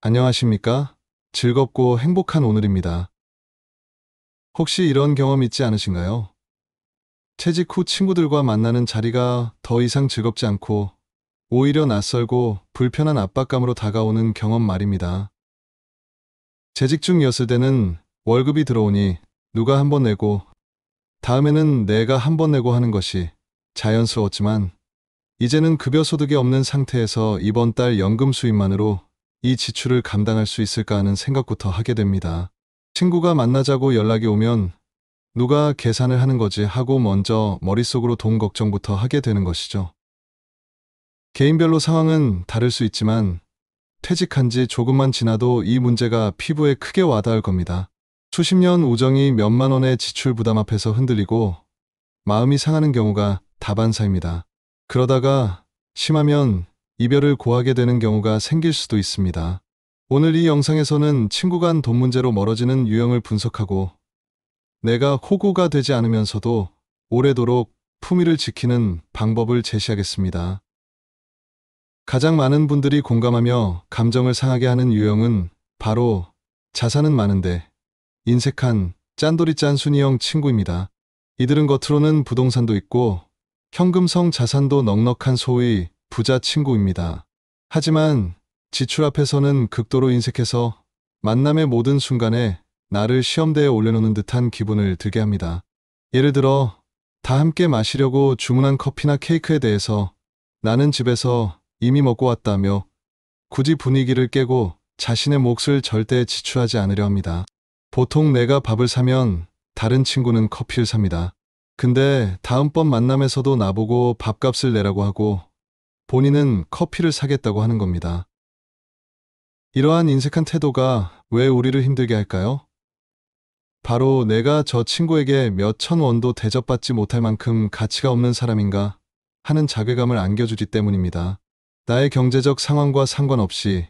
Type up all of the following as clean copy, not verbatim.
안녕하십니까? 즐겁고 행복한 오늘입니다. 혹시 이런 경험 있지 않으신가요? 퇴직 후 친구들과 만나는 자리가 더 이상 즐겁지 않고 오히려 낯설고 불편한 압박감으로 다가오는 경험 말입니다. 재직 중이었을 때는 월급이 들어오니 누가 한 번 내고 다음에는 내가 한 번 내고 하는 것이 자연스러웠지만 이제는 급여 소득이 없는 상태에서 이번 달 연금 수입만으로 이 지출을 감당할 수 있을까 하는 생각부터 하게 됩니다. 친구가 만나자고 연락이 오면 누가 계산을 하는 거지 하고 먼저 머릿속으로 돈 걱정부터 하게 되는 것이죠. 개인별로 상황은 다를 수 있지만 퇴직한 지 조금만 지나도 이 문제가 피부에 크게 와닿을 겁니다. 수십 년 우정이 몇만 원의 지출 부담 앞에서 흔들리고 마음이 상하는 경우가 다반사입니다. 그러다가 심하면 이별을 고하게 되는 경우가 생길 수도 있습니다. 오늘 이 영상에서는 친구 간 돈 문제로 멀어지는 유형을 분석하고 내가 호구가 되지 않으면서도 오래도록 품위를 지키는 방법을 제시하겠습니다. 가장 많은 분들이 공감하며 감정을 상하게 하는 유형은 바로 자산은 많은데 인색한 짠돌이 짠순이형 친구입니다. 이들은 겉으로는 부동산도 있고 현금성 자산도 넉넉한 소위 부자 친구입니다. 하지만 지출 앞에서는 극도로 인색해서 만남의 모든 순간에 나를 시험대에 올려놓는 듯한 기분을 들게 합니다. 예를 들어 다 함께 마시려고 주문한 커피나 케이크에 대해서 나는 집에서 이미 먹고 왔다며 굳이 분위기를 깨고 자신의 몫을 절대 지출하지 않으려 합니다. 보통 내가 밥을 사면 다른 친구는 커피를 삽니다. 근데 다음번 만남에서도 나보고 밥값을 내라고 하고 본인은 커피를 사겠다고 하는 겁니다. 이러한 인색한 태도가 왜 우리를 힘들게 할까요? 바로 내가 저 친구에게 몇천 원도 대접받지 못할 만큼 가치가 없는 사람인가 하는 자괴감을 안겨주기 때문입니다. 나의 경제적 상황과 상관없이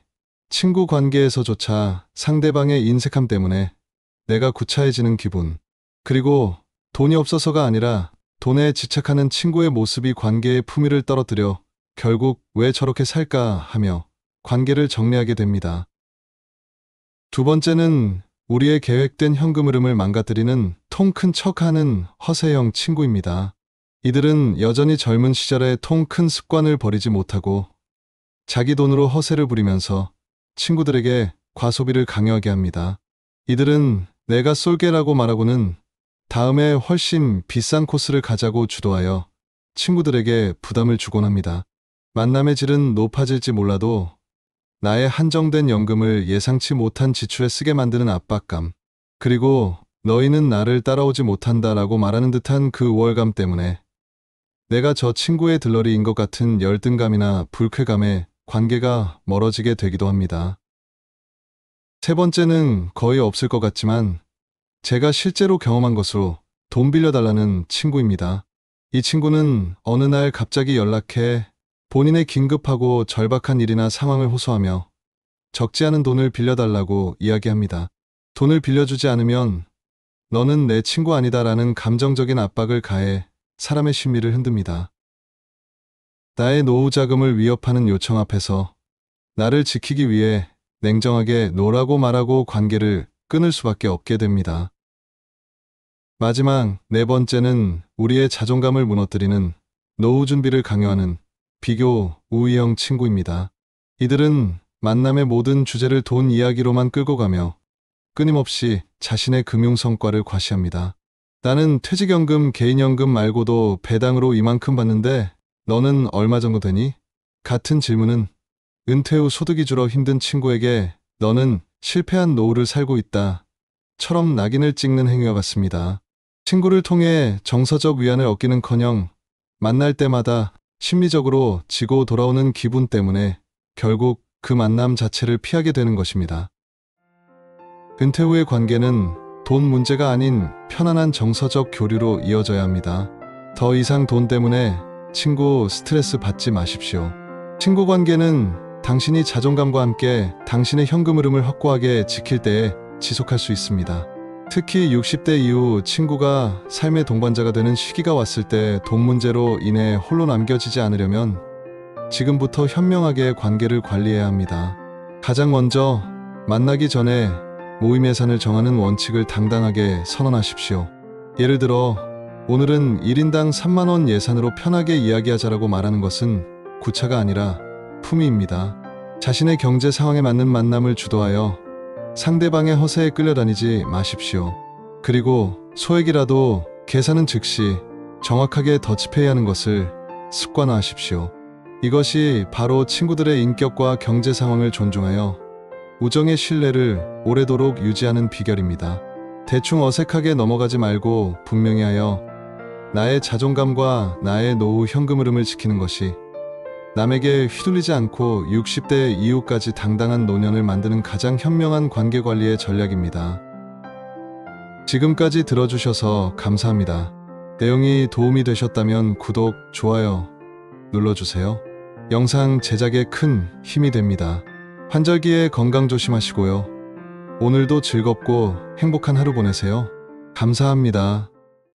친구 관계에서조차 상대방의 인색함 때문에 내가 구차해지는 기분, 그리고 돈이 없어서가 아니라 돈에 집착하는 친구의 모습이 관계의 품위를 떨어뜨려 결국 왜 저렇게 살까 하며 관계를 정리하게 됩니다. 두 번째는 우리의 계획된 현금 흐름을 망가뜨리는 통 큰 척하는 허세형 친구입니다. 이들은 여전히 젊은 시절의 통 큰 습관을 버리지 못하고 자기 돈으로 허세를 부리면서 친구들에게 과소비를 강요하게 합니다. 이들은 내가 쏠게라고 말하고는 다음에 훨씬 비싼 코스를 가자고 주도하여 친구들에게 부담을 주곤 합니다. 만남의 질은 높아질지 몰라도 나의 한정된 연금을 예상치 못한 지출에 쓰게 만드는 압박감, 그리고 너희는 나를 따라오지 못한다라고 말하는 듯한 그 우월감 때문에 내가 저 친구의 들러리인 것 같은 열등감이나 불쾌감에 관계가 멀어지게 되기도 합니다. 세 번째는 거의 없을 것 같지만 제가 실제로 경험한 것으로 돈 빌려달라는 친구입니다. 이 친구는 어느 날 갑자기 연락해 본인의 긴급하고 절박한 일이나 상황을 호소하며 적지 않은 돈을 빌려달라고 이야기합니다. 돈을 빌려주지 않으면 너는 내 친구 아니다라는 감정적인 압박을 가해 사람의 심리를 흔듭니다. 나의 노후 자금을 위협하는 요청 앞에서 나를 지키기 위해 냉정하게 노라고 말하고 관계를 끊을 수밖에 없게 됩니다. 마지막 네 번째는 우리의 자존감을 무너뜨리는 노후 준비를 강요하는 비교 우위형 친구입니다. 이들은 만남의 모든 주제를 돈 이야기로만 끌고 가며 끊임없이 자신의 금융 성과를 과시합니다. 나는 퇴직연금, 개인연금 말고도 배당으로 이만큼 받는데 너는 얼마 정도 되니? 같은 질문은 은퇴 후 소득이 줄어 힘든 친구에게 너는 실패한 노후를 살고 있다 처럼 낙인을 찍는 행위와 같습니다. 친구를 통해 정서적 위안을 얻기는커녕 만날 때마다 심리적으로 지고 돌아오는 기분 때문에 결국 그 만남 자체를 피하게 되는 것입니다. 은퇴 후의 관계는 돈 문제가 아닌 편안한 정서적 교류로 이어져야 합니다. 더 이상 돈 때문에 친구 스트레스 받지 마십시오. 친구 관계는 당신이 자존감과 함께 당신의 현금 흐름을 확고하게 지킬 때에 지속할 수 있습니다. 특히 60대 이후 친구가 삶의 동반자가 되는 시기가 왔을 때 돈 문제로 인해 홀로 남겨지지 않으려면 지금부터 현명하게 관계를 관리해야 합니다. 가장 먼저 만나기 전에 모임 예산을 정하는 원칙을 당당하게 선언하십시오. 예를 들어 오늘은 1인당 3만 원 예산으로 편하게 이야기하자라고 말하는 것은 구차가 아니라 품위입니다. 자신의 경제 상황에 맞는 만남을 주도하여 상대방의 허세에 끌려다니지 마십시오. 그리고 소액이라도 계산은 즉시 정확하게 더치페이하는 것을 습관화하십시오. 이것이 바로 친구들의 인격과 경제 상황을 존중하여 우정의 신뢰를 오래도록 유지하는 비결입니다. 대충 어색하게 넘어가지 말고 분명히 하여 나의 자존감과 나의 노후 현금 흐름을 지키는 것이 남에게 휘둘리지 않고 60대 이후까지 당당한 노년을 만드는 가장 현명한 관계관리의 전략입니다. 지금까지 들어주셔서 감사합니다. 내용이 도움이 되셨다면 구독, 좋아요 눌러주세요. 영상 제작에 큰 힘이 됩니다. 환절기에 건강 조심하시고요. 오늘도 즐겁고 행복한 하루 보내세요. 감사합니다.